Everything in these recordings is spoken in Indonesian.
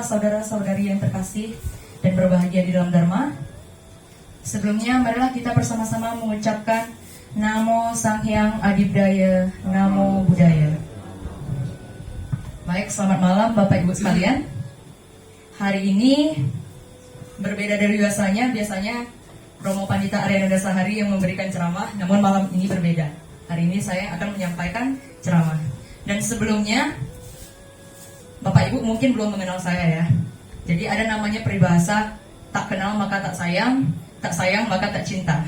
saudara-saudari yang terkasih dan berbahagia di dalam Dharma. Sebelumnya, marilah kita bersama-sama mengucapkan Namo Sang Hyang Adibudaya, Namo Buddhaya. Baik, selamat malam Bapak Ibu sekalian. Hari ini berbeda dari biasanya Romo Pandita Arya Nadasahari yang memberikan ceramah, namun malam ini berbeda. Hari ini saya akan menyampaikan ceramah. Dan sebelumnya, Bapak Ibu mungkin belum mengenal saya ya. Jadi ada namanya peribahasa, tak kenal maka tak sayang maka tak cinta.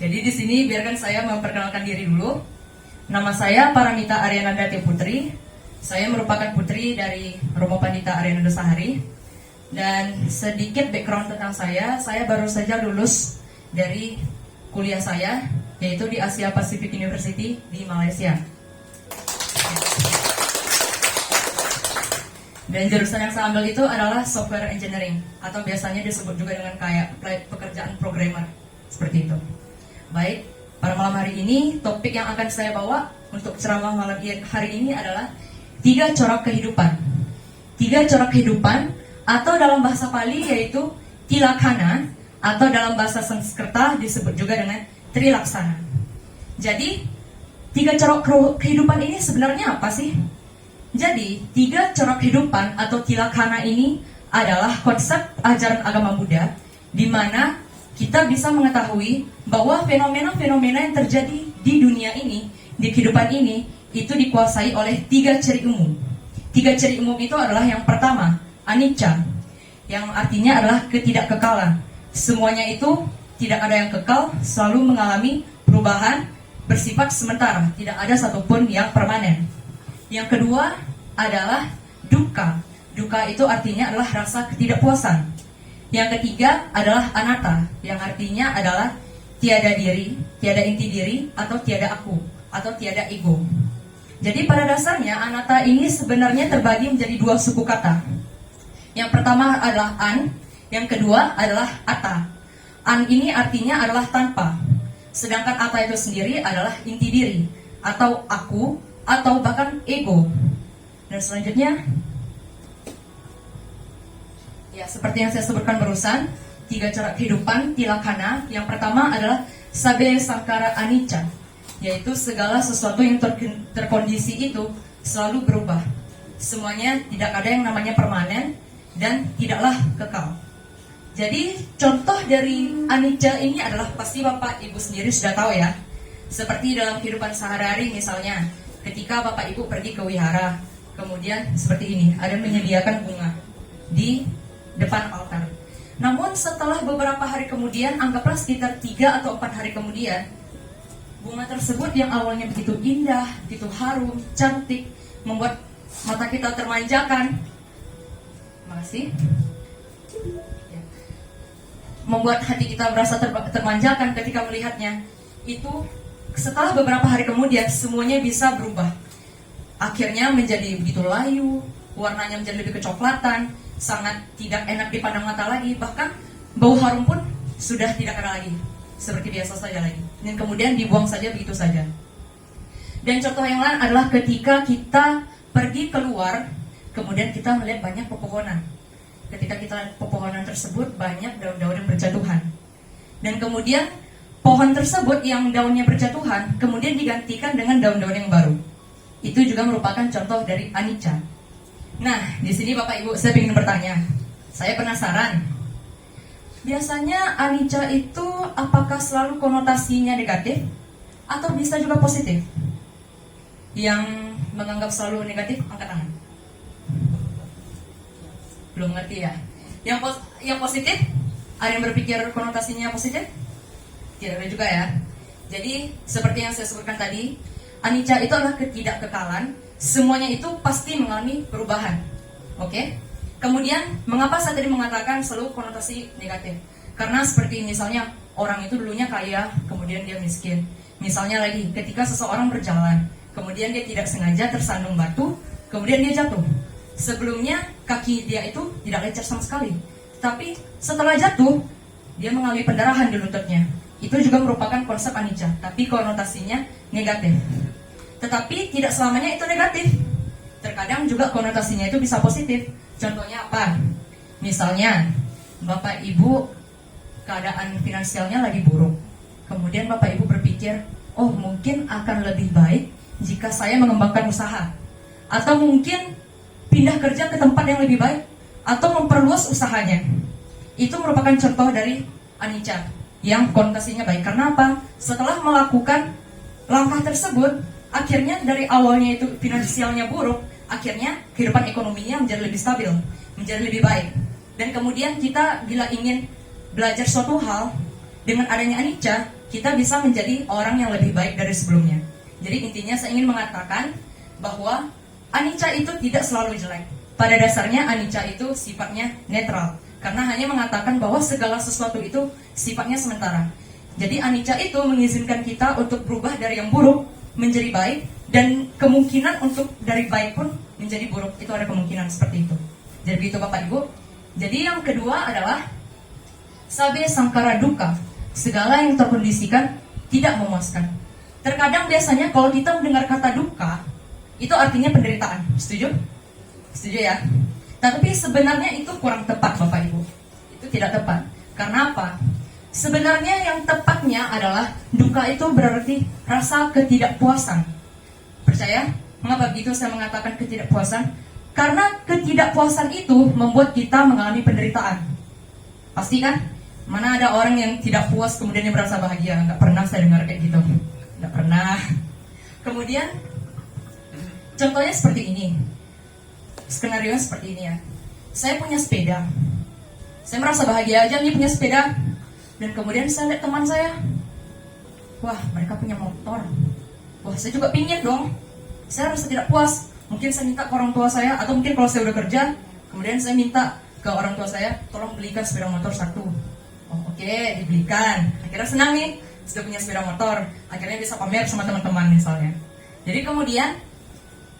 Jadi di sini biarkan saya memperkenalkan diri dulu. Nama saya Paramita Aryanandati Putri. Saya merupakan putri dari Romo Pandita Arya Nadasahari. Dan sedikit background tentang saya baru saja lulus dari kuliah saya, yaitu di Asia Pacific University di Malaysia. Dan jurusan yang saya ambil itu adalah software engineering, atau biasanya disebut juga dengan kayak pekerjaan programmer, seperti itu. Baik, pada malam hari ini topik yang akan saya bawa untuk ceramah malam hari ini adalah 3 corak kehidupan. 3 corak kehidupan, atau dalam bahasa Pali yaitu Tilakhana, atau dalam bahasa Sanskerta disebut juga dengan Trilaksana. Jadi 3 corak kehidupan ini sebenarnya apa sih? Jadi, 3 corak kehidupan atau Tilakhana ini adalah konsep ajaran agama Buddha, di mana kita bisa mengetahui bahwa fenomena-fenomena yang terjadi di dunia ini, di kehidupan ini, itu dikuasai oleh 3 ciri umum. 3 ciri umum itu adalah yang pertama, anicca, yang artinya adalah ketidakkekalan. Semuanya itu tidak ada yang kekal, selalu mengalami perubahan, bersifat sementara, tidak ada satupun yang permanen. Yang kedua adalah dukkha. Dukkha itu artinya adalah rasa ketidakpuasan. Yang ketiga adalah anatta, yang artinya adalah tiada diri, tiada inti diri, atau tiada aku, atau tiada ego. Jadi pada dasarnya anatta ini sebenarnya terbagi menjadi 2 suku kata. Yang pertama adalah an, yang kedua adalah atta. An ini artinya adalah tanpa, sedangkan atta itu sendiri adalah inti diri, atau aku, atau bahkan ego. Dan selanjutnya, ya seperti yang saya sebutkan barusan, 3 corak kehidupan Tilakhana. Yang pertama adalah Sabbe Sankara Anicca, yaitu segala sesuatu yang terkondisi itu selalu berubah. Semuanya tidak ada yang namanya permanen dan tidaklah kekal. Jadi contoh dari anicca ini adalah pasti Bapak Ibu sendiri sudah tahu ya. Seperti dalam kehidupan sehari-hari misalnya, ketika Bapak Ibu pergi ke wihara, kemudian seperti ini, ada menyediakan bunga di depan altar. Namun setelah beberapa hari kemudian, anggaplah sekitar 3 atau 4 hari kemudian, bunga tersebut yang awalnya begitu indah, begitu harum, cantik, membuat mata kita termanjakan. Makasih. Membuat hati kita merasa termanjakan ketika melihatnya. Itu setelah beberapa hari kemudian semuanya bisa berubah. Akhirnya menjadi begitu layu, warnanya menjadi lebih kecoklatan, sangat tidak enak dipandang mata lagi, bahkan bau harum pun sudah tidak ada lagi, seperti biasa saja lagi. Dan kemudian dibuang saja begitu saja. Dan contoh yang lain adalah ketika kita pergi keluar, kemudian kita melihat banyak pepohonan. Ketika kita lihat pepohonan tersebut, banyak daun-daun yang berjatuhan. Dan kemudian pohon tersebut yang daunnya berjatuhan, kemudian digantikan dengan daun-daun yang baru. Itu juga merupakan contoh dari anicca. Nah, di sini Bapak Ibu, saya ingin bertanya. Saya penasaran. Biasanya anicca itu apakah selalu konotasinya negatif atau bisa juga positif? Yang menganggap selalu negatif, angkat tangan. Belum ngerti ya. Yang positif, ada yang berpikir konotasinya positif? Tidak ada juga ya. Jadi seperti yang saya sebutkan tadi, anicca itu adalah ketidakkekalan. Semuanya itu pasti mengalami perubahan. Oke? Kemudian mengapa saya tadi mengatakan selalu konotasi negatif? Karena seperti misalnya orang itu dulunya kaya, kemudian dia miskin. Misalnya lagi ketika seseorang berjalan, kemudian dia tidak sengaja tersandung batu, kemudian dia jatuh. Sebelumnya kaki dia itu tidak lecet sama sekali, tapi setelah jatuh dia mengalami pendarahan di lututnya. Itu juga merupakan konsep anicca, tapi konotasinya negatif. Tetapi tidak selamanya itu negatif. Terkadang juga konotasinya itu bisa positif. Contohnya apa? Misalnya, Bapak Ibu keadaan finansialnya lagi buruk. Kemudian Bapak Ibu berpikir, oh mungkin akan lebih baik jika saya mengembangkan usaha. Atau mungkin pindah kerja ke tempat yang lebih baik. Atau memperluas usahanya. Itu merupakan contoh dari anicca yang konotasinya baik. Karena apa? Setelah melakukan langkah tersebut, akhirnya dari awalnya itu finansialnya buruk, akhirnya kehidupan ekonominya menjadi lebih stabil, menjadi lebih baik. Dan kemudian kita bila ingin belajar suatu hal, dengan adanya anicca, kita bisa menjadi orang yang lebih baik dari sebelumnya. Jadi intinya saya ingin mengatakan bahwa anicca itu tidak selalu jelek. Pada dasarnya anicca itu sifatnya netral, karena hanya mengatakan bahwa segala sesuatu itu sifatnya sementara. Jadi anicca itu mengizinkan kita untuk berubah dari yang buruk menjadi baik, dan kemungkinan untuk dari baik pun menjadi buruk, itu ada kemungkinan seperti itu. Jadi begitu Bapak Ibu. Jadi yang kedua adalah sabe sangkara duka, segala yang terkondisikan tidak memuaskan. Terkadang biasanya kalau kita mendengar kata duka, itu artinya penderitaan. Setuju? Setuju ya? Tapi sebenarnya itu kurang tepat Bapak Ibu. Itu tidak tepat. Karena apa? Sebenarnya yang tepatnya adalah duka itu berarti rasa ketidakpuasan. Percaya? Mengapa begitu saya mengatakan ketidakpuasan? Karena ketidakpuasan itu membuat kita mengalami penderitaan. Pasti kan? Mana ada orang yang tidak puas kemudian dia merasa bahagia? Nggak pernah saya dengar kayak gitu. Nggak pernah. Kemudian, contohnya seperti ini. Skenario seperti ini ya. Saya punya sepeda. Saya merasa bahagia aja nih punya sepeda. Dan kemudian saya lihat teman saya, wah mereka punya motor. Wah saya juga pingin dong. Saya rasa tidak puas. Mungkin saya minta ke orang tua saya, atau mungkin kalau saya udah kerja, kemudian saya minta ke orang tua saya, tolong belikan sepeda motor satu. Oh oke, dibelikan. Akhirnya senang nih, sudah punya sepeda motor. Akhirnya bisa pamer sama teman-teman misalnya. Jadi kemudian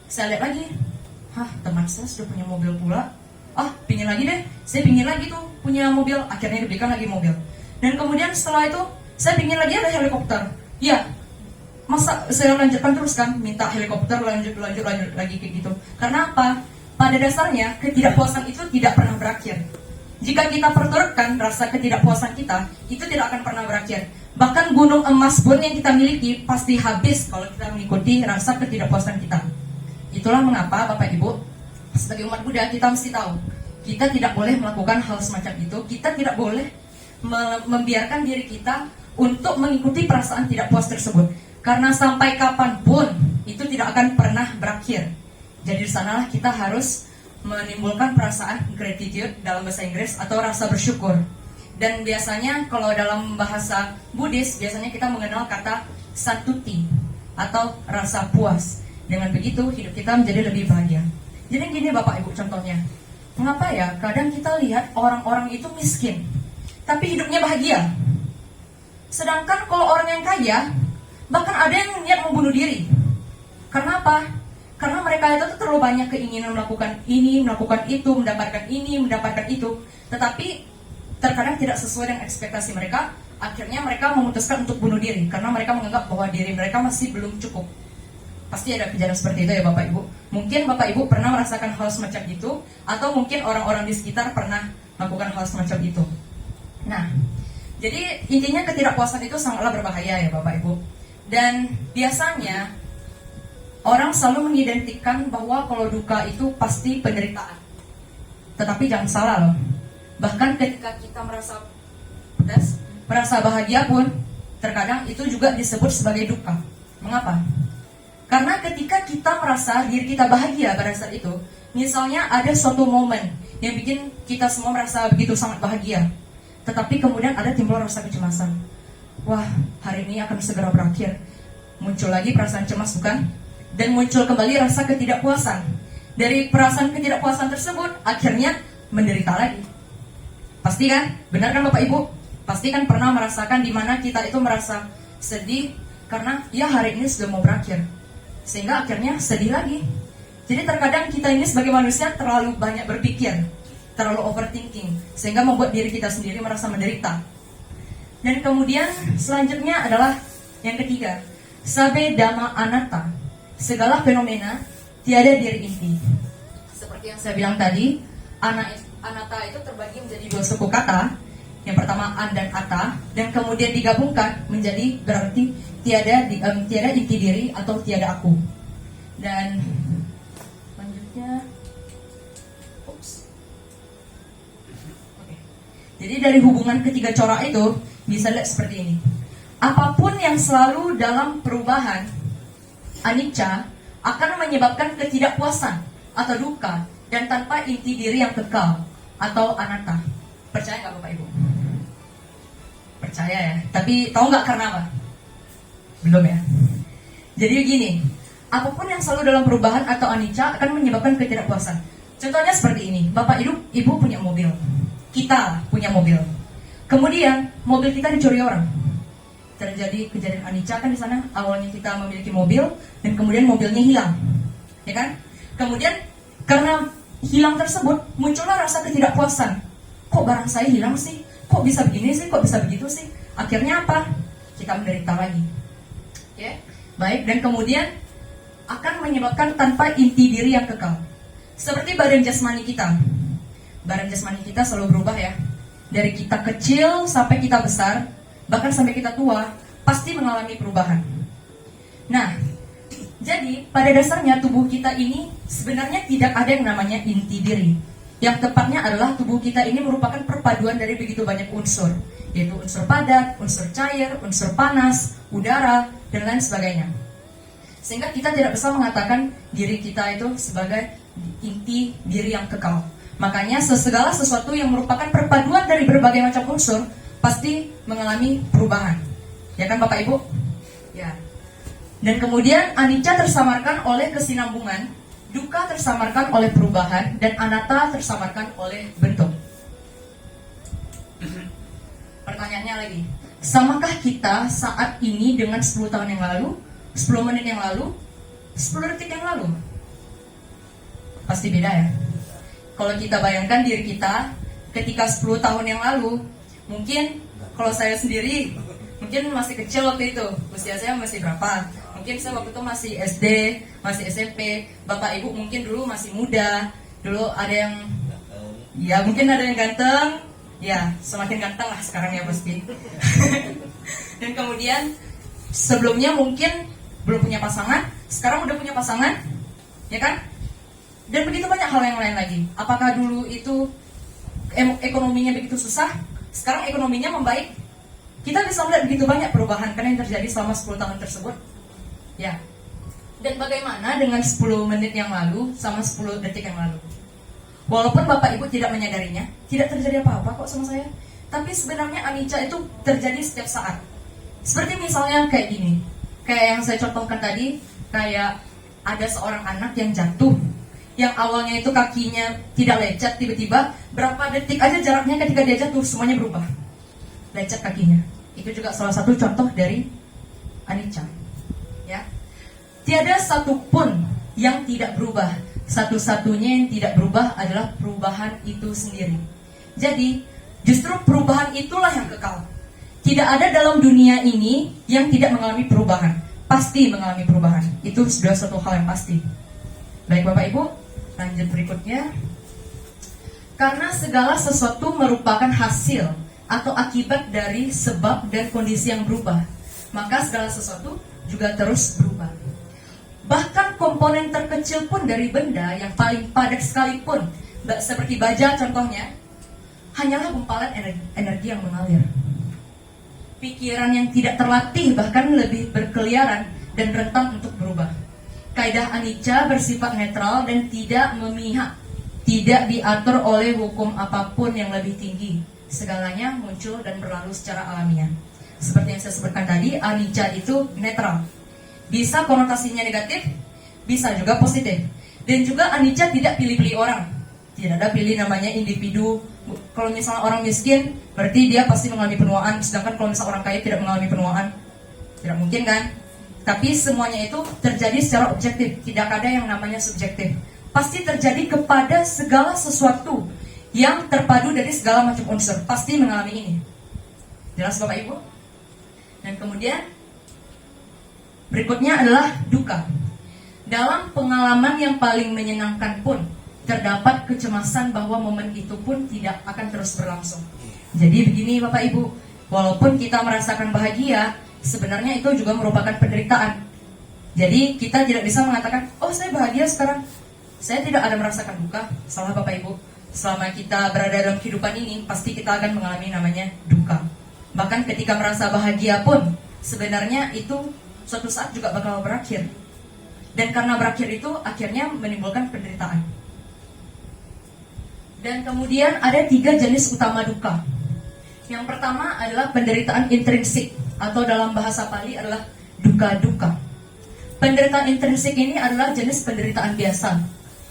saya lihat lagi, teman saya sudah punya mobil pula. Pingin lagi deh, saya pingin lagi tuh punya mobil. Akhirnya dibelikan lagi mobil. Dan kemudian setelah itu saya pingin lagi ada helikopter. Ya, masa saya lanjutkan terus kan, minta helikopter lanjut lagi kayak gitu. Karena apa? Pada dasarnya ketidakpuasan itu tidak pernah berakhir. Jika kita perturutkan rasa ketidakpuasan kita, itu tidak akan pernah berakhir. Bahkan gunung emas pun yang kita miliki pasti habis kalau kita mengikuti rasa ketidakpuasan kita. Itulah mengapa Bapak Ibu, sebagai umat Buddha kita mesti tahu, kita tidak boleh melakukan hal semacam itu. Kita tidak boleh membiarkan diri kita untuk mengikuti perasaan tidak puas tersebut, karena sampai kapanpun itu tidak akan pernah berakhir. Jadi di sanalah kita harus menimbulkan perasaan gratitude dalam bahasa Inggris, atau rasa bersyukur. Dan biasanya kalau dalam bahasa Buddhis biasanya kita mengenal kata satuti atau rasa puas. Dengan begitu hidup kita menjadi lebih bahagia. Jadi gini Bapak Ibu contohnya, mengapa ya kadang kita lihat orang-orang itu miskin tapi hidupnya bahagia. Sedangkan kalau orang yang kaya, bahkan ada yang niat membunuh diri. Karena apa? Karena mereka itu terlalu banyak keinginan melakukan ini, melakukan itu, mendapatkan ini, mendapatkan itu. Tetapi terkadang tidak sesuai dengan ekspektasi mereka. Akhirnya mereka memutuskan untuk bunuh diri, karena mereka menganggap bahwa diri mereka masih belum cukup. Pasti ada kejadian seperti itu ya Bapak Ibu. Mungkin Bapak Ibu pernah merasakan hal semacam itu, atau mungkin orang-orang di sekitar pernah melakukan hal semacam itu. Nah, jadi intinya ketidakpuasan itu sangatlah berbahaya ya Bapak Ibu. Dan biasanya orang selalu mengidentikan bahwa kalau duka itu pasti penderitaan. Tetapi jangan salah loh. Bahkan ketika kita merasa bahagia pun, terkadang itu juga disebut sebagai duka. Mengapa? Karena ketika kita merasa diri kita bahagia pada saat itu, misalnya ada suatu momen yang bikin kita semua merasa begitu sangat bahagia, tetapi kemudian ada timbul rasa kecemasan. Wah, hari ini akan segera berakhir. Muncul lagi perasaan cemas, bukan? Dan muncul kembali rasa ketidakpuasan. Dari perasaan ketidakpuasan tersebut, akhirnya menderita lagi. Pasti kan? Benar kan Bapak Ibu? Pasti kan pernah merasakan di mana kita itu merasa sedih karena ya hari ini sudah mau berakhir. Sehingga akhirnya sedih lagi. Jadi terkadang kita ini sebagai manusia terlalu banyak berpikir, terlalu overthinking, sehingga membuat diri kita sendiri merasa menderita. Dan kemudian selanjutnya adalah yang ketiga, sabe dhamma anatta, segala fenomena tiada diri inti. Seperti yang saya bilang tadi, Anatta itu terbagi menjadi dua suku kata. Yang pertama an dan ata, dan kemudian digabungkan menjadi berarti tiada inti diri atau tiada aku. Dan selanjutnya, jadi dari hubungan ketiga corak itu bisa lihat seperti ini. Apapun yang selalu dalam perubahan, anicca, akan menyebabkan ketidakpuasan atau duka dan tanpa inti diri yang kekal atau anatta. Percaya nggak Bapak Ibu? Percaya ya. Tapi tahu nggak karena apa? Belum ya. Jadi begini, apapun yang selalu dalam perubahan atau anicca akan menyebabkan ketidakpuasan. Contohnya seperti ini, Bapak Ibu punya mobil, kita punya mobil. Kemudian mobil kita dicuri orang. Terjadi kejadian anicca kan di sana. Awalnya kita memiliki mobil dan kemudian mobilnya hilang, ya kan? Kemudian karena hilang tersebut muncullah rasa ketidakpuasan. Kok barang saya hilang sih? Kok bisa begini sih? Kok bisa begitu sih? Akhirnya apa? Kita menderita lagi. Ya, baik. Dan kemudian akan menyebabkan tanpa inti diri yang kekal. Seperti badan jasmani kita. Badan jasmani kita selalu berubah ya. Dari kita kecil sampai kita besar, bahkan sampai kita tua, pasti mengalami perubahan. Nah, jadi pada dasarnya tubuh kita ini sebenarnya tidak ada yang namanya inti diri. Yang tepatnya adalah tubuh kita ini merupakan perpaduan dari begitu banyak unsur, yaitu unsur padat, unsur cair, unsur panas, udara, dan lain sebagainya. Sehingga kita tidak bisa mengatakan diri kita itu sebagai inti diri yang kekal. Makanya segala sesuatu yang merupakan perpaduan dari berbagai macam unsur pasti mengalami perubahan. Ya kan Bapak Ibu? Ya. Dan kemudian anicca tersamarkan oleh kesinambungan, duka tersamarkan oleh perubahan, dan anatta tersamarkan oleh bentuk. Pertanyaannya lagi, samakah kita saat ini dengan 10 tahun yang lalu, 10 menit yang lalu, 10 detik yang lalu? Pasti beda ya. Kalau kita bayangkan diri kita ketika 10 tahun yang lalu, mungkin kalau saya sendiri mungkin masih kecil waktu itu. Usia saya masih berapa? Mungkin saya waktu itu masih SD, masih SMP. Bapak Ibu mungkin dulu masih muda. Dulu ada yang, ya mungkin ada yang ganteng. Ya, semakin ganteng lah sekarang ya pasti. Dan kemudian sebelumnya mungkin belum punya pasangan, sekarang udah punya pasangan, ya kan? Dan begitu banyak hal yang lain lagi. Apakah dulu itu ekonominya begitu susah? Sekarang ekonominya membaik. Kita bisa melihat begitu banyak perubahan kan yang terjadi selama 10 tahun tersebut. Ya. Dan bagaimana dengan 10 menit yang lalu sama 10 detik yang lalu? Walaupun Bapak Ibu tidak menyadarinya, tidak terjadi apa-apa kok sama saya. Tapi sebenarnya anicca itu terjadi setiap saat. Seperti misalnya kayak gini. Kayak yang saya contohkan tadi, kayak ada seorang anak yang jatuh, yang awalnya itu kakinya tidak lecet, tiba-tiba berapa detik aja jaraknya ketika dia jatuh semuanya berubah, lecet kakinya. Itu juga salah satu contoh dari anicca. Ya, tiada satupun yang tidak berubah. Satu-satunya yang tidak berubah adalah perubahan itu sendiri. Jadi justru perubahan itulah yang kekal. Tidak ada dalam dunia ini yang tidak mengalami perubahan. Pasti mengalami perubahan. Itu sudah satu hal yang pasti. Baik Bapak Ibu, lanjut berikutnya. Karena segala sesuatu merupakan hasil atau akibat dari sebab dan kondisi yang berubah, maka segala sesuatu juga terus berubah. Bahkan komponen terkecil pun dari benda yang paling padat sekalipun, seperti baja contohnya, hanyalah gumpalan energi yang mengalir. Pikiran yang tidak terlatih bahkan lebih berkeliaran dan rentan untuk berubah. Kaidah anicca bersifat netral dan tidak memihak, tidak diatur oleh hukum apapun yang lebih tinggi. Segalanya muncul dan berlalu secara alamiah. Seperti yang saya sebutkan tadi, anicca itu netral. Bisa konotasinya negatif, bisa juga positif. Dan juga anicca tidak pilih-pilih orang. Tidak ada pilih namanya individu. Kalau misalnya orang miskin, berarti dia pasti mengalami penuaan. Sedangkan kalau misalnya orang kaya tidak mengalami penuaan, tidak mungkin kan? Tapi semuanya itu terjadi secara objektif. Tidak ada yang namanya subjektif. Pasti terjadi kepada segala sesuatu yang terpadu dari segala macam unsur. Pasti mengalami ini. Jelas Bapak Ibu? Dan kemudian berikutnya adalah duka. Dalam pengalaman yang paling menyenangkan pun, terdapat kecemasan bahwa momen itu pun tidak akan terus berlangsung. Jadi begini Bapak Ibu, walaupun kita merasakan bahagia, sebenarnya itu juga merupakan penderitaan. Jadi kita tidak bisa mengatakan, oh saya bahagia sekarang, saya tidak ada merasakan duka. Salah Bapak Ibu, selama kita berada dalam kehidupan ini, pasti kita akan mengalami namanya duka. Bahkan ketika merasa bahagia pun, sebenarnya itu suatu saat juga bakal berakhir. Dan karena berakhir itu, akhirnya menimbulkan penderitaan. Dan kemudian ada 3 jenis utama duka. Yang pertama adalah penderitaan intrinsik, atau dalam bahasa Pali adalah duka-duka. Penderitaan intrinsik ini adalah jenis penderitaan biasa,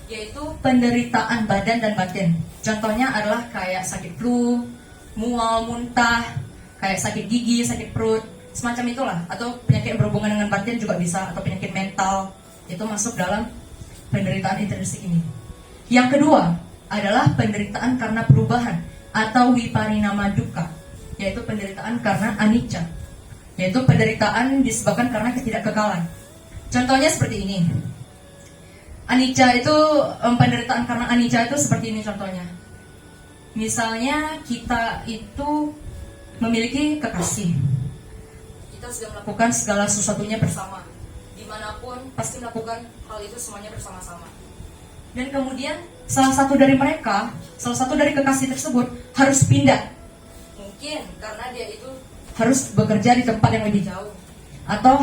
yaitu penderitaan badan dan batin. Contohnya adalah kayak sakit flu, mual, muntah, kayak sakit gigi, sakit perut, semacam itulah. Atau penyakit yang berhubungan dengan batin juga bisa, atau penyakit mental, itu masuk dalam penderitaan intrinsik ini. Yang kedua adalah penderitaan karena perubahan atau viparinama duka, yaitu penderitaan karena anicca, yaitu penderitaan disebabkan karena ketidakkekalan. Contohnya seperti ini. Anicca itu, penderitaan karena anicca itu seperti ini contohnya. Misalnya kita itu memiliki kekasih, kita sudah melakukan segala sesuatunya bersama, dimanapun pasti melakukan hal itu semuanya bersama-sama. Dan kemudian salah satu dari kekasih tersebut harus pindah. Mungkin karena dia itu harus bekerja di tempat yang lebih jauh, atau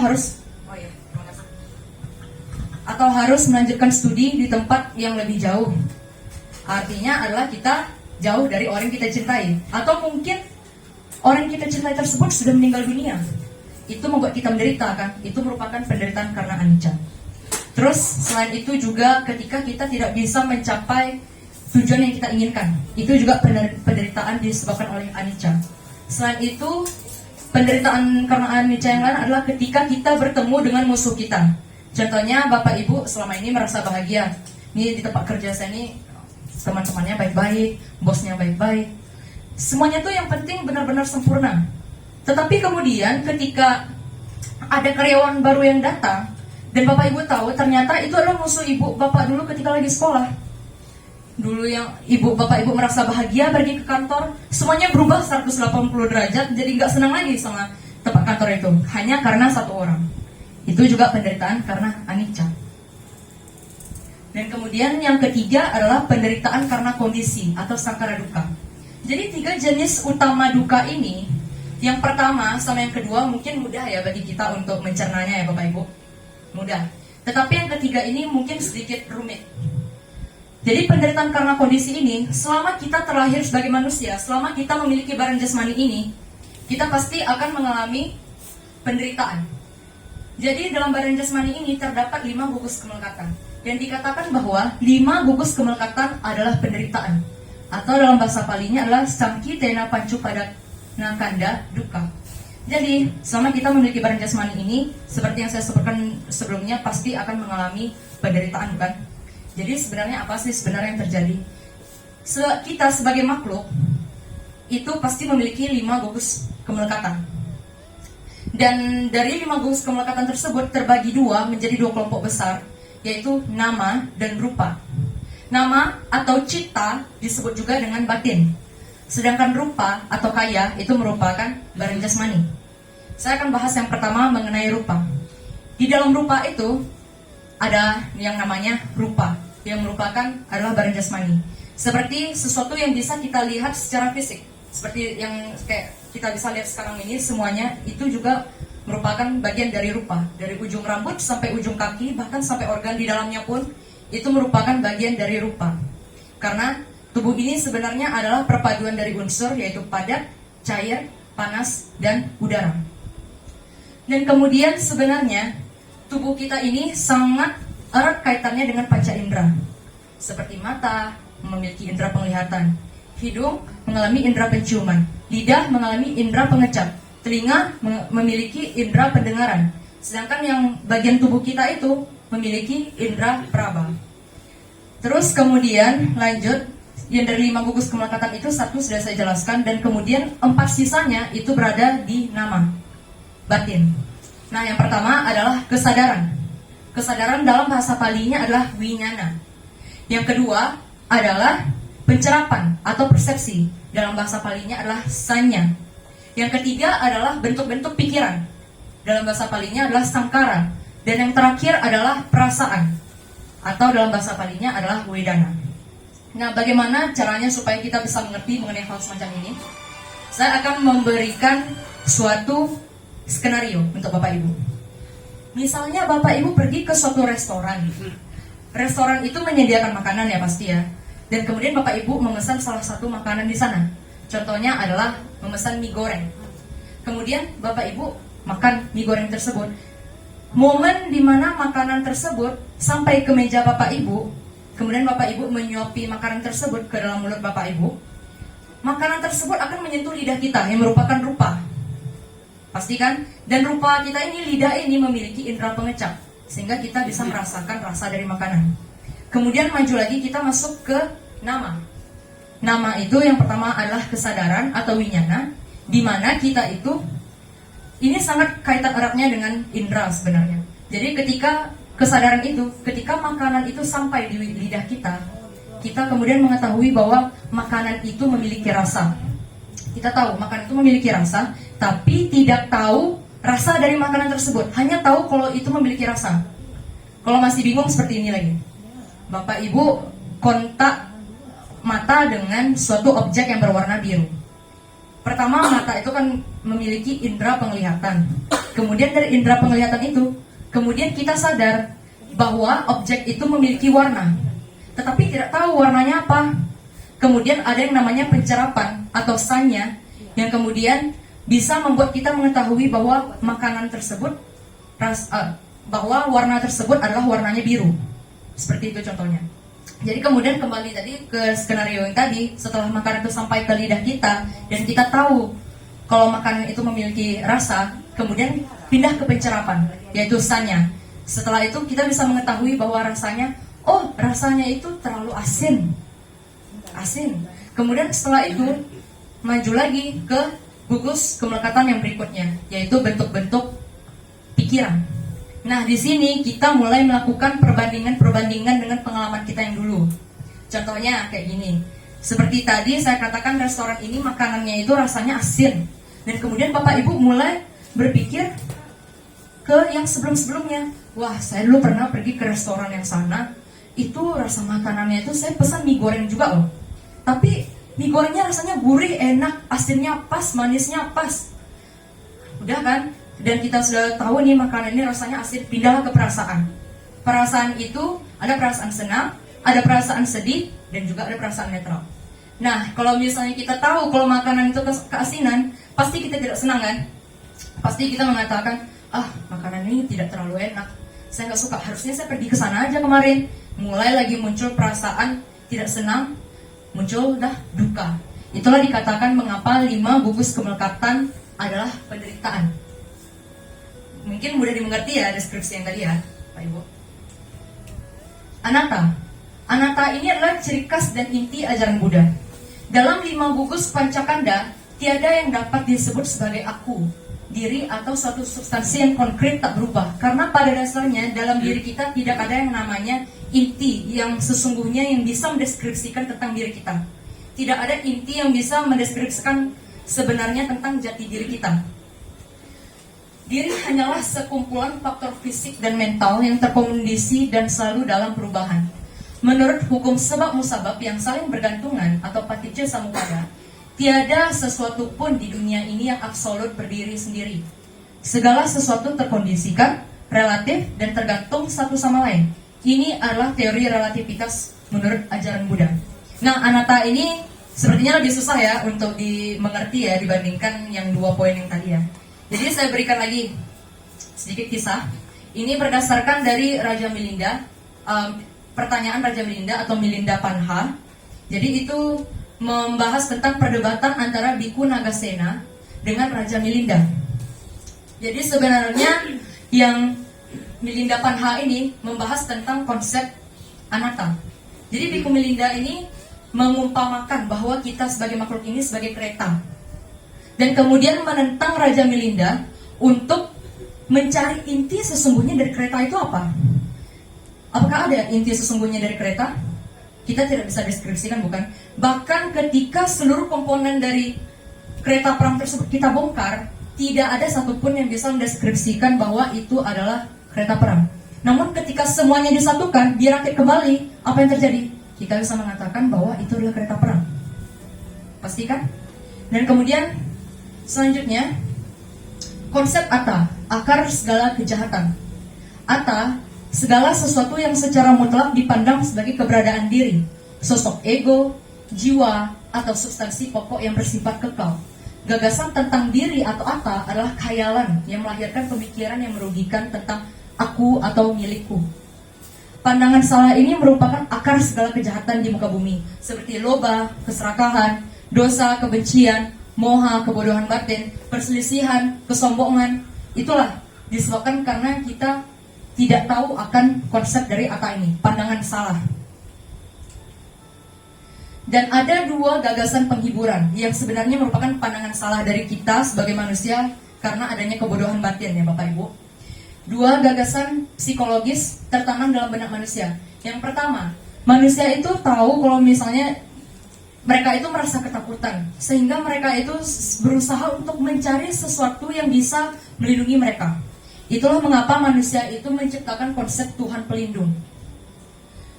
harus melanjutkan studi di tempat yang lebih jauh. Artinya adalah kita jauh dari orang yang kita cintai, atau mungkin orang yang kita cintai tersebut sudah meninggal dunia. Itu membuat kita menderita kan? Itu merupakan penderitaan karena anicca. Terus selain itu juga ketika kita tidak bisa mencapai tujuan yang kita inginkan, itu juga penderitaan disebabkan oleh anicca. Selain itu, penderitaan karena anicca yang lain adalah ketika kita bertemu dengan musuh kita. Contohnya Bapak Ibu selama ini merasa bahagia, ini di tempat kerja saya ini teman-temannya baik-baik, bosnya baik-baik, semuanya tuh yang penting benar-benar sempurna. Tetapi kemudian ketika ada karyawan baru yang datang, dan Bapak Ibu tahu ternyata itu adalah musuh Ibu Bapak dulu ketika lagi sekolah. Dulu yang Bapak Ibu merasa bahagia pergi ke kantor, semuanya berubah 180 derajat, jadi nggak senang lagi sama tempat kantor itu, hanya karena satu orang. Itu juga penderitaan karena anicca. Dan kemudian yang ketiga adalah penderitaan karena kondisi atau sangkara duka. Jadi 3 jenis utama duka ini, yang pertama sama yang kedua mungkin mudah ya bagi kita untuk mencernanya ya Bapak Ibu, mudah. Tetapi yang ketiga ini mungkin sedikit rumit. Jadi penderitaan karena kondisi ini, selama kita terlahir sebagai manusia, selama kita memiliki badan jasmani ini, kita pasti akan mengalami penderitaan. Jadi dalam badan jasmani ini terdapat 5 gugus kemelekatan. Dan dikatakan bahwa 5 gugus kemelekatan adalah penderitaan. Atau dalam bahasa Palinya adalah Samki Tena Pancu Padana Kanda Duka. Jadi selama kita memiliki badan jasmani ini, seperti yang saya sebutkan sebelumnya, pasti akan mengalami penderitaan, bukan? Jadi sebenarnya apa sih sebenarnya yang terjadi? Kita sebagai makhluk itu pasti memiliki 5 gugus kemelekatan. Dan dari 5 gugus kemelekatan tersebut terbagi menjadi 2 kelompok besar, yaitu nama dan rupa. Nama atau cita disebut juga dengan batin. Sedangkan rupa atau kaya itu merupakan badan jasmani. Saya akan bahas yang pertama mengenai rupa. Di dalam rupa itu ada yang namanya rupa, yang merupakan adalah badan jasmani. Seperti sesuatu yang bisa kita lihat secara fisik. Seperti yang kayak kita bisa lihat sekarang ini, semuanya itu juga merupakan bagian dari rupa. Dari ujung rambut sampai ujung kaki, bahkan sampai organ di dalamnya pun, itu merupakan bagian dari rupa. Karena tubuh ini sebenarnya adalah perpaduan dari unsur, yaitu padat, cair, panas, dan udara. Dan kemudian sebenarnya tubuh kita ini sangat erat kaitannya dengan panca indera. Seperti mata memiliki indera penglihatan, hidung mengalami indera penciuman, lidah mengalami indera pengecap, telinga memiliki indera pendengaran. Sedangkan yang bagian tubuh kita itu memiliki indera peraba. Terus kemudian lanjut, yang dari 5 gugus kemelekatan itu 1 sudah saya jelaskan, dan kemudian 4 sisanya itu berada di nama, batin. Nah, yang pertama adalah kesadaran. Kesadaran dalam bahasa Palinya adalah winyana. Yang kedua adalah pencerapan atau persepsi. Dalam bahasa Palinya adalah sanya. Yang ketiga adalah bentuk-bentuk pikiran. Dalam bahasa Palinya adalah sangkara. Dan yang terakhir adalah perasaan. Atau dalam bahasa Palinya adalah wedana. Nah, bagaimana caranya supaya kita bisa mengerti mengenai hal semacam ini? Saya akan memberikan suatu skenario untuk Bapak Ibu. Misalnya Bapak Ibu pergi ke suatu restoran. Restoran itu menyediakan makanan ya pasti ya. Dan kemudian Bapak Ibu memesan salah satu makanan di sana. Contohnya adalah memesan mie goreng. Kemudian Bapak Ibu makan mie goreng tersebut. Momen di mana makanan tersebut sampai ke meja Bapak Ibu, kemudian Bapak Ibu menyuapi makanan tersebut ke dalam mulut Bapak Ibu, makanan tersebut akan menyentuh lidah kita yang merupakan rupa. Pasti kan? Dan rupa kita ini, lidah ini memiliki indera pengecap, sehingga kita bisa merasakan rasa dari makanan. Kemudian maju lagi kita masuk ke nama. Nama itu yang pertama adalah kesadaran atau winyana, di mana kita itu, ini sangat kaitan eratnya dengan indera sebenarnya. Jadi ketika kesadaran itu, ketika makanan itu sampai di lidah kita kemudian mengetahui bahwa makanan itu memiliki rasa. Kita tahu makanan itu memiliki rasa, tapi tidak tahu rasa dari makanan tersebut. Hanya tahu kalau itu memiliki rasa. Kalau masih bingung seperti ini lagi. Bapak Ibu kontak mata dengan suatu objek yang berwarna biru. Pertama, mata itu kan memiliki indera penglihatan. Kemudian dari indera penglihatan itu, kemudian kita sadar bahwa objek itu memiliki warna, tetapi tidak tahu warnanya apa. Kemudian ada yang namanya pencerapan atau sanya, yang kemudian bisa membuat kita mengetahui bahwa makanan tersebut, bahwa warna tersebut adalah warnanya biru. Seperti itu contohnya. Jadi kemudian kembali tadi ke skenario yang tadi, setelah makanan itu sampai ke lidah kita dan kita tahu kalau makanan itu memiliki rasa, kemudian pindah ke pencerapan, yaitu sanya. Setelah itu kita bisa mengetahui bahwa rasanya, oh rasanya itu terlalu asin. Kemudian setelah itu maju lagi ke gugus kemelekatan yang berikutnya, yaitu bentuk-bentuk pikiran. Nah, di sini kita mulai melakukan perbandingan dengan pengalaman kita yang dulu. Contohnya kayak gini. Seperti tadi saya katakan restoran ini makanannya itu rasanya asin. Dan kemudian Bapak Ibu mulai berpikir ke yang sebelum-sebelumnya. Wah, saya dulu pernah pergi ke restoran yang sana. Itu rasa makanannya itu saya pesan mie goreng juga loh. Tapi mie gorengnya rasanya gurih, enak, asinnya pas, manisnya pas. Udah kan? Dan kita sudah tahu nih makanan ini rasanya asin, pindahlah ke perasaan. Perasaan itu ada perasaan senang, ada perasaan sedih, dan juga ada perasaan netral. Nah, kalau misalnya kita tahu kalau makanan itu keasinan, pasti kita tidak senang kan? Pasti kita mengatakan, makanan ini tidak terlalu enak, saya nggak suka, harusnya saya pergi ke sana aja kemarin. Mulai lagi muncul perasaan tidak senang, muncul dah duka. Itulah dikatakan mengapa 5 gugus kemelekatan adalah penderitaan. Mungkin mudah dimengerti ya deskripsi yang tadi ya, Pak Ibu. Anatta ini adalah ciri khas dan inti ajaran Buddha. Dalam 5 gugus pancakanda, tiada yang dapat disebut sebagai aku, diri atau suatu substansi yang konkret tak berubah. Karena pada dasarnya dalam diri kita tidak ada yang namanya inti yang sesungguhnya yang bisa mendeskripsikan tentang diri kita. Tidak ada inti yang bisa mendeskripsikan sebenarnya tentang jati diri kita. Diri hanyalah sekumpulan faktor fisik dan mental yang terkondisi dan selalu dalam perubahan. Menurut hukum sebab musabab yang saling bergantungan atau paticca samuppada, tiada sesuatu pun di dunia ini yang absolut berdiri sendiri. Segala sesuatu terkondisikan, relatif, dan tergantung satu sama lain. Ini adalah teori relativitas menurut ajaran Buddha. Nah, anatta ini sepertinya lebih susah ya untuk dimengerti ya dibandingkan yang 2 poin yang tadi ya. Jadi saya berikan lagi sedikit kisah. Ini berdasarkan dari Raja Milinda, pertanyaan Raja Milinda atau Milinda Panha. Jadi itu membahas tentang perdebatan antara Biku Nagasena dengan Raja Milinda. Jadi sebenarnya yang Milinda Panha ini membahas tentang konsep anatta. Jadi Biku Milinda ini mengumpamakan bahwa kita sebagai makhluk ini sebagai kereta. Dan kemudian menentang Raja Milinda untuk mencari inti sesungguhnya dari kereta itu apa? Apakah ada inti sesungguhnya dari kereta? kita tidak bisa deskripsikan, bukan? Bahkan ketika seluruh komponen dari kereta perang tersebut kita bongkar, tidak ada satupun yang bisa mendeskripsikan bahwa itu adalah kereta perang. Namun ketika semuanya disatukan, dirakit kembali, apa yang terjadi? Kita bisa mengatakan bahwa itu adalah kereta perang. Pastikan? Dan kemudian selanjutnya, konsep Atta, akar segala kejahatan. Atta, segala sesuatu yang secara mutlak dipandang sebagai keberadaan diri, sosok ego, jiwa, atau substansi pokok yang bersifat kekal. Gagasan tentang diri atau Atta adalah khayalan yang melahirkan pemikiran yang merugikan tentang aku atau milikku. Pandangan salah ini merupakan akar segala kejahatan di muka bumi, seperti loba, keserakahan, dosa, kebencian, moha, kebodohan batin, perselisihan, kesombongan. Itulah disebabkan karena kita tidak tahu akan konsep dari Atta ini, pandangan salah. Dan ada dua gagasan penghiburan yang sebenarnya merupakan pandangan salah dari kita sebagai manusia karena adanya kebodohan batin, ya Bapak Ibu. Dua gagasan psikologis tertanam dalam benak manusia. Yang pertama, manusia itu tahu kalau misalnya mereka itu merasa ketakutan, sehingga mereka itu berusaha untuk mencari sesuatu yang bisa melindungi mereka. Itulah mengapa manusia itu menciptakan konsep Tuhan pelindung.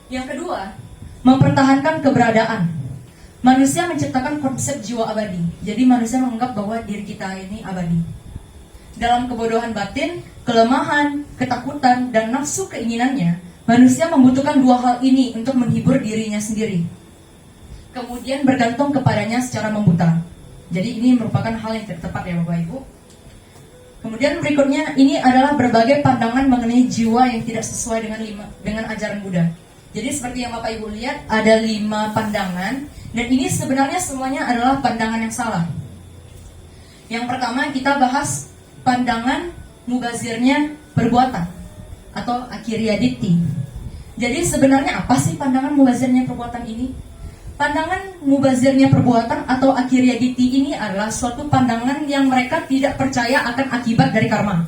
Yang kedua, mempertahankan keberadaan. Manusia menciptakan konsep jiwa abadi. Jadi manusia menganggap bahwa diri kita ini abadi. Dalam kebodohan batin, kelemahan, ketakutan, dan nafsu keinginannya, manusia membutuhkan dua hal ini untuk menghibur dirinya sendiri. Kemudian bergantung kepadanya secara membuta. Jadi ini merupakan hal yang tidak tepat, ya Bapak Ibu. Kemudian berikutnya, ini adalah berbagai pandangan mengenai jiwa yang tidak sesuai dengan ajaran Buddha. Jadi seperti yang Bapak Ibu lihat, ada 5 pandangan, dan ini sebenarnya semuanya adalah pandangan yang salah. Yang pertama kita bahas pandangan mubazirnya perbuatan atau akiriyaditi. Jadi sebenarnya apa sih pandangan mubazirnya perbuatan ini? Pandangan mubazirnya perbuatan atau akiriyaditi ini adalah suatu pandangan yang mereka tidak percaya akan akibat dari karma.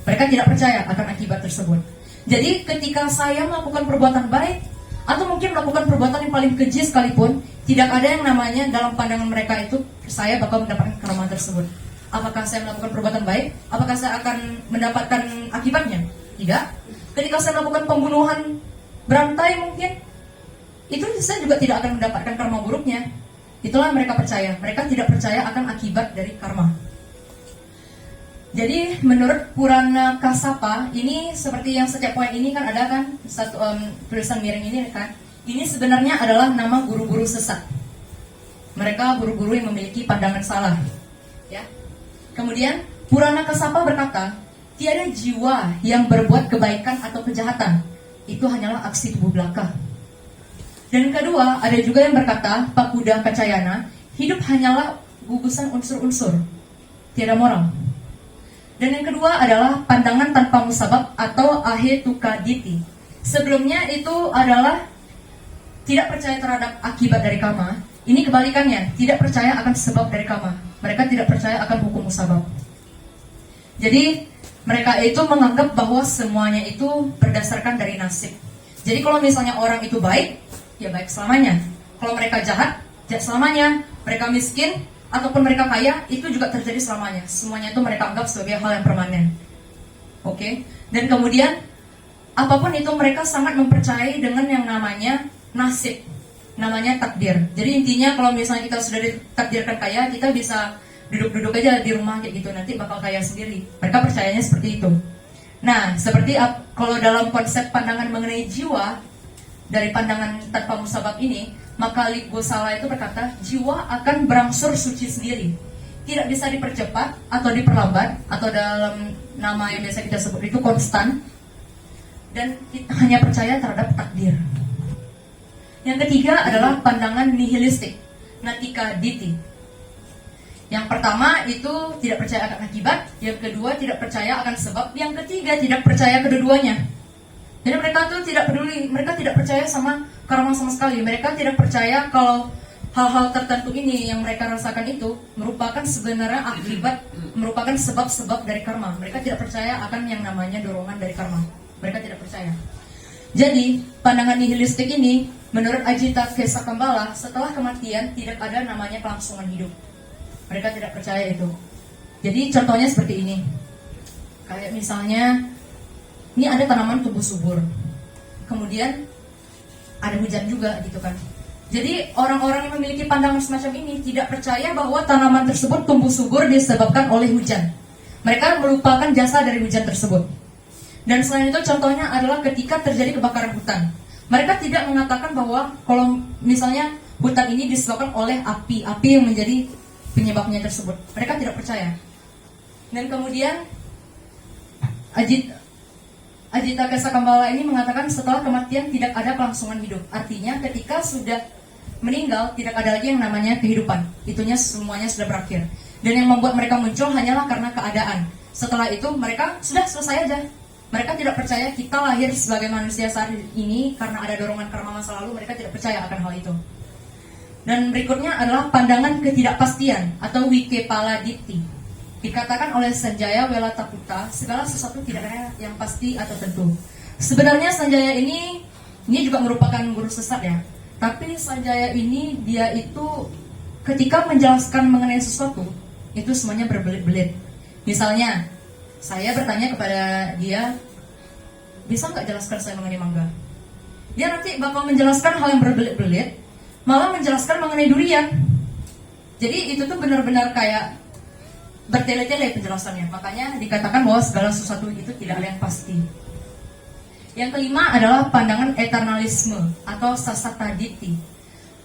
Mereka tidak percaya akan akibat tersebut. Jadi ketika saya melakukan perbuatan baik atau mungkin melakukan perbuatan yang paling keji sekalipun, tidak ada yang namanya dalam pandangan mereka itu saya bakal mendapatkan karma tersebut. Apakah saya melakukan perbuatan baik? Apakah saya akan mendapatkan akibatnya? Tidak. Ketika saya melakukan pembunuhan berantai mungkin, itu saya juga tidak akan mendapatkan karma buruknya. Itulah mereka percaya. Mereka tidak percaya akan akibat dari karma. Jadi menurut Purana Kassapa, ini seperti yang setiap poin ini kan ada kan satu tulisan miring ini kan. Ini sebenarnya adalah nama guru-guru sesat. Mereka guru-guru yang memiliki pandangan salah. Ya. Kemudian Purana Kassapa berkata, tiada jiwa yang berbuat kebaikan atau kejahatan. Itu hanyalah aksi tubuh belaka. Dan kedua, ada juga yang berkata, Pakuda Kacayana, hidup hanyalah gugusan unsur-unsur, tiada moral. Dan yang kedua adalah pandangan tanpa musabab atau ahetukaditi. Sebelumnya itu adalah tidak percaya terhadap akibat dari karma. Ini kebalikannya, tidak percaya akan sebab dari karma. Mereka tidak percaya akan hukum musabab. Jadi mereka itu menganggap bahwa semuanya itu berdasarkan dari nasib. Jadi kalau misalnya orang itu baik, ya baik selamanya. Kalau mereka jahat, jahat selamanya. Mereka miskin ataupun mereka kaya, itu juga terjadi selamanya. Semuanya itu mereka anggap sebagai hal yang permanen. Oke. Dan kemudian apapun itu mereka sangat mempercayai dengan yang namanya nasib, namanya takdir. Jadi intinya kalau misalnya kita sudah ditakdirkan kaya, kita bisa duduk-duduk aja di rumah kayak gitu, nanti bakal kaya sendiri. Mereka percayanya seperti itu. Nah, seperti kalau dalam konsep pandangan mengenai jiwa, dari pandangan tanpa musabab ini, maka Lik Gosala itu berkata, jiwa akan berangsur suci sendiri. Tidak bisa dipercepat atau diperlambat, atau dalam nama yang biasa kita sebut itu konstan, dan hanya percaya terhadap takdir. Yang ketiga adalah pandangan nihilistik, natika diti. Yang pertama itu tidak percaya akan akibat, yang kedua tidak percaya akan sebab, yang ketiga tidak percaya kedua-duanya. Jadi mereka tuh tidak peduli, mereka tidak percaya sama karma sama sekali. Mereka tidak percaya kalau hal-hal tertentu ini yang mereka rasakan itu merupakan sebenarnya akibat, merupakan sebab-sebab dari karma. Mereka tidak percaya akan yang namanya dorongan dari karma. Mereka tidak percaya. Jadi pandangan nihilistik ini Menurut Ajita Kesakambala, setelah kematian tidak ada namanya kelangsungan hidup. Mereka tidak percaya itu. Jadi contohnya seperti ini. Kayak misalnya, ini ada tanaman tumbuh subur. Kemudian ada hujan juga gitu kan. Jadi orang-orang yang memiliki pandangan semacam ini tidak percaya bahwa tanaman tersebut tumbuh subur disebabkan oleh hujan. Mereka melupakan jasa dari hujan tersebut. Dan selain itu contohnya adalah ketika terjadi kebakaran hutan. Mereka tidak mengatakan bahwa kalau misalnya hutan ini disebabkan oleh api yang menjadi penyebabnya tersebut. Mereka tidak percaya. Dan kemudian Ajita Kesakambala ini mengatakan setelah kematian tidak ada kelangsungan hidup. Artinya ketika sudah meninggal tidak ada lagi yang namanya kehidupan. Itunya semuanya sudah berakhir. Dan yang membuat mereka muncul hanyalah karena keadaan. Setelah itu mereka sudah selesai aja. Mereka tidak percaya kita lahir sebagai manusia saat ini karena ada dorongan karma masa lalu. Mereka tidak percaya akan hal itu. Dan berikutnya adalah pandangan ketidakpastian atau Wikepaladiti. Dikatakan oleh Sanjaya Welataputa, segala sesuatu tidak ada yang pasti atau tentu. Sebenarnya Sanjaya ini juga merupakan guru sesat ya. Tapi Sanjaya ini dia itu ketika menjelaskan mengenai sesuatu itu semuanya berbelit-belit. Misalnya saya bertanya kepada dia, bisa nggak jelaskan saya mengenai mangga? Dia nanti bakal menjelaskan hal yang berbelit-belit, malah menjelaskan mengenai durian. Jadi itu tuh benar-benar kayak bertele-tele penjelasannya. Makanya dikatakan bahwa segala sesuatu itu tidak ada yang pasti. Yang kelima adalah pandangan eternalisme atau sasataditi.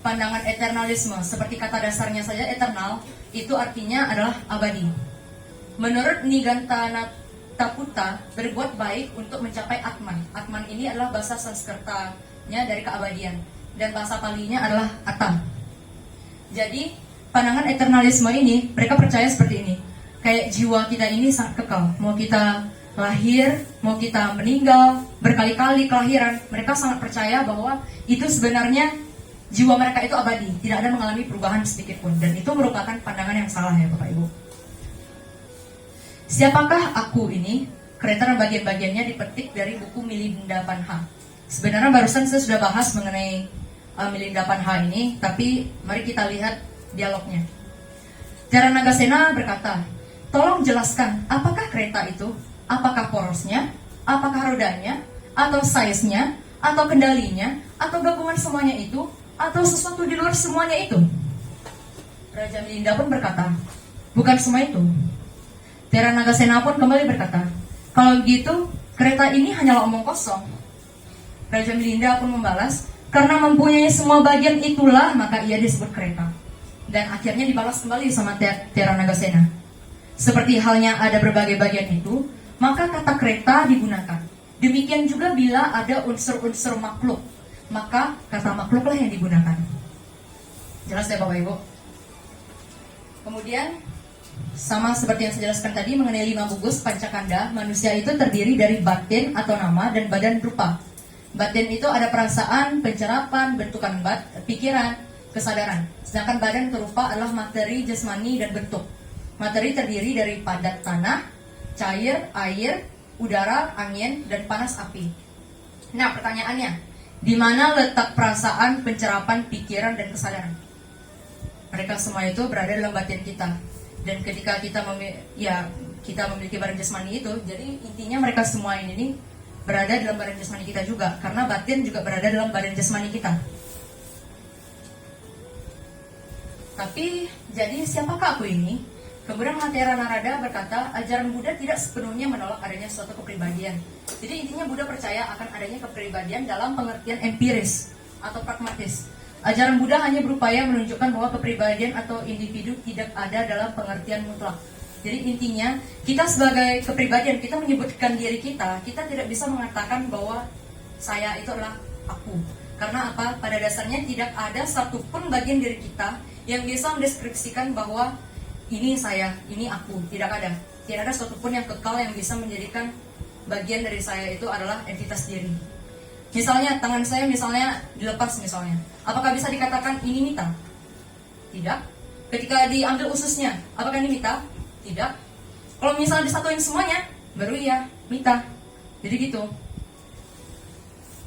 Pandangan eternalisme, seperti kata dasarnya saja eternal, itu artinya adalah abadi. Menurut Nigantana Taputa, berbuat baik untuk mencapai Atman. Atman ini adalah bahasa Sanskertanya dari keabadian. Dan bahasa Palinya adalah Atam. Jadi, pandangan eternalisme ini, mereka percaya seperti ini. Kayak jiwa kita ini sangat kekal. Mau kita lahir, mau kita meninggal, berkali-kali kelahiran, mereka sangat percaya bahwa itu sebenarnya jiwa mereka itu abadi, tidak ada mengalami perubahan sedikit pun. Dan itu merupakan pandangan yang salah ya Bapak Ibu. Siapakah aku ini? Kereta dan bagian-bagiannya dipetik dari buku Milinda Panha. Sebenarnya barusan saya sudah bahas mengenai Milinda Panha ini, tapi mari kita lihat dialognya. Tera Nagasena berkata, tolong jelaskan apakah kereta itu? Apakah porosnya? Apakah rodanya? Atau size-nya? Atau kendalinya? Atau gabungan semuanya itu? Atau sesuatu di luar semuanya itu? Raja Milinda pun berkata, bukan semua itu. Tera Nagasena pun kembali berkata, kalau begitu, kereta ini hanyalah omong kosong. Raja Milinda pun membalas, karena mempunyai semua bagian itulah, maka ia disebut kereta. Dan akhirnya dibalas kembali sama Tera Nagasena. Seperti halnya ada berbagai bagian itu, maka kata kereta digunakan. Demikian juga bila ada unsur-unsur makhluk, maka kata makhluklah yang digunakan. Jelas ya Bapak Ibu? Kemudian, sama seperti yang saya jelaskan tadi mengenai 5 gugus pancakanda, manusia itu terdiri dari batin atau nama dan badan rupa. Batin itu ada perasaan, pencerapan, bentukan pikiran, kesadaran. Sedangkan badan atau rupa adalah materi, jasmani, dan bentuk. Materi terdiri dari padat tanah, cair, air, udara, angin, dan panas api. Nah pertanyaannya, di mana letak perasaan, pencerapan, pikiran, dan kesadaran? Mereka semua itu berada dalam batin kita. Dan ketika kita memiliki badan jasmani itu, jadi intinya mereka semua ini berada dalam badan jasmani kita juga, karena batin juga berada dalam badan jasmani kita. Tapi jadi siapakah aku ini? Kemudian Mahatera Narada berkata, ajaran Buddha tidak sepenuhnya menolak adanya suatu kepribadian. Jadi intinya Buddha percaya akan adanya kepribadian dalam pengertian empiris atau pragmatis. Ajaran Buddha hanya berupaya menunjukkan bahwa kepribadian atau individu tidak ada dalam pengertian mutlak. Jadi intinya, kita sebagai kepribadian, kita menyebutkan diri kita tidak bisa mengatakan bahwa saya itu adalah aku. Karena apa? Pada dasarnya tidak ada satupun bagian diri kita yang bisa mendeskripsikan bahwa ini saya, ini aku. Tidak ada. Tidak ada satupun yang kekal yang bisa menjadikan bagian dari saya itu adalah entitas diri. Misalnya tangan saya misalnya dilepas misalnya, apakah bisa dikatakan ini Mita? Tidak. Ketika diambil ususnya, apakah ini Mita? Tidak. Kalau misalnya disatuin semuanya, baru iya Mita. Jadi gitu.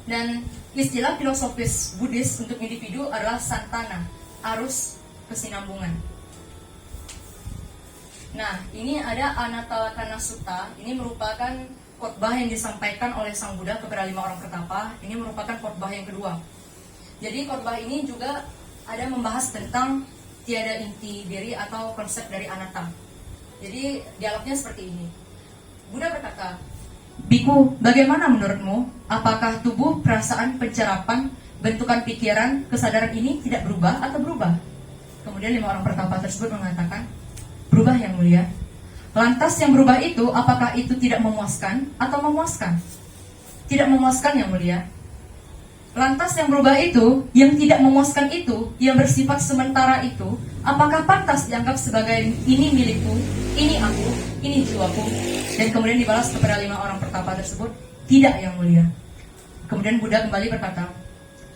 Dan istilah filosofis Buddhis untuk individu adalah santana, arus kesinambungan. Nah, ini ada Anattalakkhana Sutta. Ini merupakan khotbah yang disampaikan oleh Sang Buddha kepada 5 orang pertapa. Ini merupakan khotbah yang kedua. Jadi khotbah ini juga ada membahas tentang tiada inti diri atau konsep dari anatta. Jadi dialognya seperti ini. Buddha berkata, "Biku, bagaimana menurutmu? Apakah tubuh, perasaan, pencerapan, bentukan pikiran, kesadaran ini tidak berubah atau berubah?" Kemudian 5 orang pertapa tersebut mengatakan, "Berubah, Yang Mulia." Lantas yang berubah itu, apakah itu tidak memuaskan atau memuaskan? Tidak memuaskan, Yang Mulia. Lantas yang berubah itu, yang tidak memuaskan itu, yang bersifat sementara itu, apakah pantas dianggap sebagai ini milikku, ini aku, ini jiwaku? Dan kemudian dibalas kepada 5 orang pertapa tersebut, "Tidak, Yang Mulia." Kemudian Buddha kembali berkata,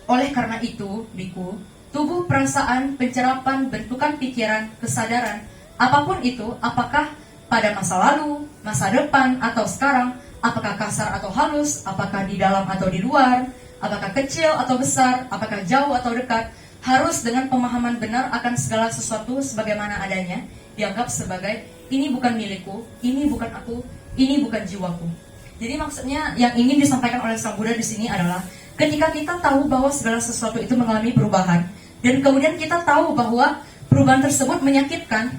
"Oleh karena itu, Biku, tubuh, perasaan, pencerapan, bentukan pikiran, kesadaran, apapun itu, apakah pada masa lalu, masa depan, atau sekarang, apakah kasar atau halus, apakah di dalam atau di luar, apakah kecil atau besar, apakah jauh atau dekat, harus dengan pemahaman benar akan segala sesuatu sebagaimana adanya, dianggap sebagai ini bukan milikku, ini bukan aku, ini bukan jiwaku." Jadi maksudnya yang ingin disampaikan oleh Sang Buddha di sini adalah ketika kita tahu bahwa segala sesuatu itu mengalami perubahan, dan kemudian kita tahu bahwa perubahan tersebut menyakitkan,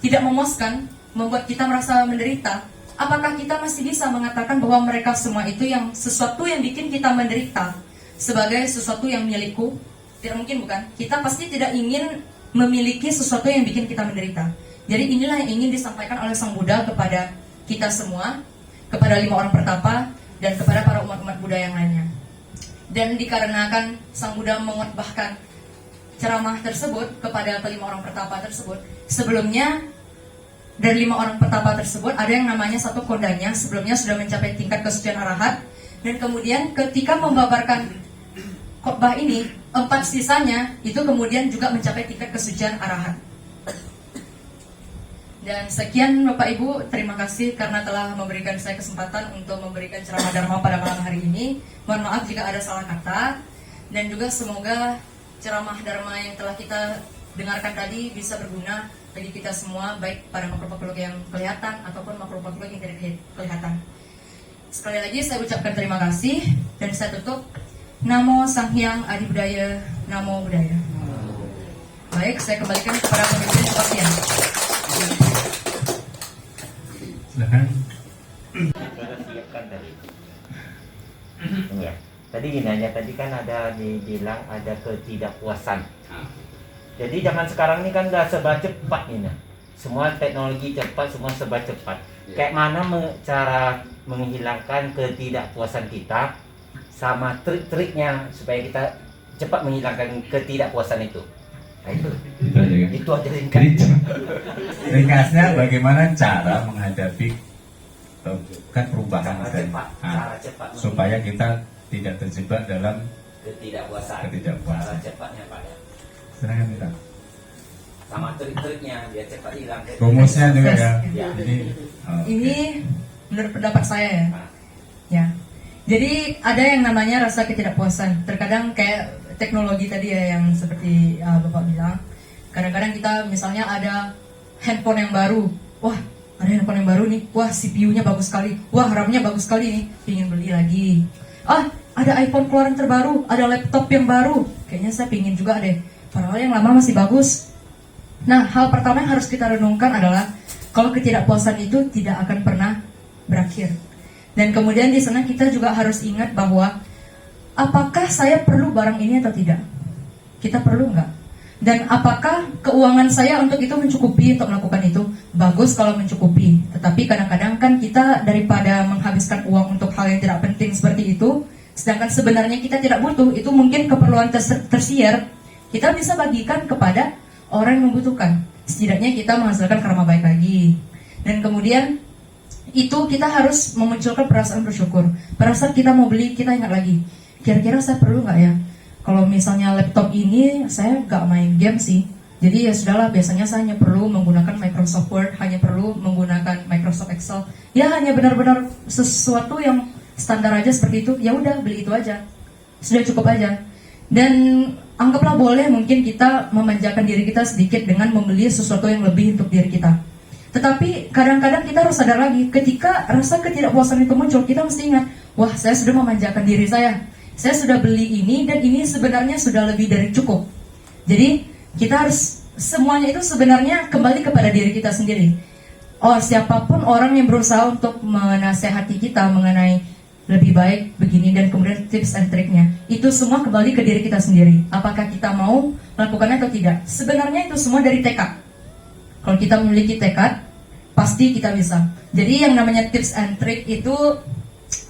tidak memuaskan, membuat kita merasa menderita, apakah kita masih bisa mengatakan bahwa mereka semua itu yang sesuatu yang bikin kita menderita sebagai sesuatu yang milikku? Tidak mungkin, bukan? Kita pasti tidak ingin memiliki sesuatu yang bikin kita menderita. Jadi inilah yang ingin disampaikan oleh Sang Buddha kepada kita semua, kepada 5 orang pertapa, dan kepada para umat-umat Buddha yang lainnya. Dan dikarenakan Sang Buddha mengkhotbahkan ceramah tersebut kepada kelima orang pertapa tersebut, sebelumnya dari 5 orang pertapa tersebut ada yang namanya satu kondanya, sebelumnya sudah mencapai tingkat kesucian arahat, dan kemudian ketika membabarkan khotbah ini, 4 sisanya itu kemudian juga mencapai tingkat kesucian arahat. Dan sekian Bapak Ibu, terima kasih karena telah memberikan saya kesempatan untuk memberikan ceramah Dharma pada malam hari ini. Mohon maaf jika ada salah kata, dan juga semoga ceramah Dharma yang telah kita dengarkan tadi bisa berguna bagi kita semua, baik pada makhluk-makhluk yang kelihatan ataupun makhluk-makhluk yang tidak kelihatan. Sekali lagi saya ucapkan terima kasih, dan saya tutup. Namo Sang Hyang Adi Budaya, Namo Buddhaya. Baik, saya kembalikan kepada pemimpin sekalian. Silakan. Siapkan tadi. Ya. Tadi gini aja, tadi kan ada dibilang ada ketidakpuasan. Jadi zaman sekarang ini kan udah serba cepat ini. Semua teknologi cepat, semua serba cepat. Kayak mana cara menghilangkan ketidakpuasan kita, sama trik-triknya supaya kita cepat menghilangkan ketidakpuasan itu. Nah, itu aja kan? Itu aja Jadi, ringkasnya bagaimana cara menghadapi perubahan dan cara cepat supaya kita tidak terjebak dalam ketidakpuasan. ketidakpuasan. Cara cepatnya Pak ya. Silakan kita. Sama trik-triknya biar cepat hilang. Rumusnya juga ya. Ya. Jadi Ini menurut pendapat saya ya. Ya. Jadi ada yang namanya rasa ketidakpuasan. Terkadang kayak teknologi tadi ya yang seperti Bapak bilang. Kadang-kadang kita misalnya ada handphone yang baru. Wah, ada handphone yang baru nih. Wah, CPU-nya bagus sekali. Wah, RAM-nya bagus sekali nih. Pingin beli lagi. Ah, ada iPhone keluaran terbaru. Ada laptop yang baru. Kayaknya saya pingin juga deh. Padahal yang lama masih bagus. Nah, hal pertama yang harus kita renungkan adalah kalau ketidakpuasan itu tidak akan pernah berakhir. Dan kemudian di sana kita juga harus ingat bahwa apakah saya perlu barang ini atau tidak? Kita perlu nggak? Dan apakah keuangan saya untuk itu mencukupi untuk melakukan itu? Bagus kalau mencukupi. Tetapi kadang-kadang kan kita daripada menghabiskan uang untuk hal yang tidak penting seperti itu, sedangkan sebenarnya kita tidak butuh, itu mungkin keperluan tersier, kita bisa bagikan kepada orang yang membutuhkan. Setidaknya kita menghasilkan karma baik lagi. Dan kemudian itu kita harus memunculkan perasaan bersyukur. Pada saat kita mau beli, kita ingat lagi, kira-kira saya perlu nggak ya? Kalau misalnya laptop ini saya nggak main game sih, jadi ya sudahlah, biasanya saya hanya perlu menggunakan Microsoft Word, hanya perlu menggunakan Microsoft Excel. Ya hanya benar-benar sesuatu yang standar aja seperti itu, ya udah beli itu aja. sudah cukup aja. Dan anggaplah boleh mungkin kita memanjakan diri kita sedikit dengan membeli sesuatu yang lebih untuk diri kita. Tetapi kadang-kadang kita harus sadar lagi, ketika rasa ketidakpuasan itu muncul, kita mesti ingat, wah saya sudah memanjakan diri saya sudah beli ini dan ini sebenarnya sudah lebih dari cukup. Jadi kita harus, semuanya itu sebenarnya kembali kepada diri kita sendiri. Oh, siapapun orang yang berusaha untuk menasehati kita mengenai lebih baik begini dan kemudian tips and triknya, itu semua kembali ke diri kita sendiri. Apakah kita mau melakukannya atau tidak? Sebenarnya itu semua dari tekad. Kalau kita memiliki tekad, pasti kita bisa. Jadi yang namanya tips and trick itu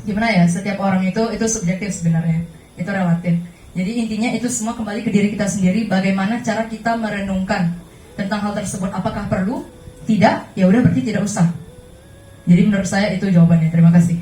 gimana ya? Setiap orang itu subjektif sebenarnya. Itu relatif. Jadi intinya itu semua kembali ke diri kita sendiri. Bagaimana cara kita merenungkan tentang hal tersebut? Apakah perlu? Tidak? Ya udah berarti tidak usah. Jadi menurut saya itu jawabannya. Terima kasih.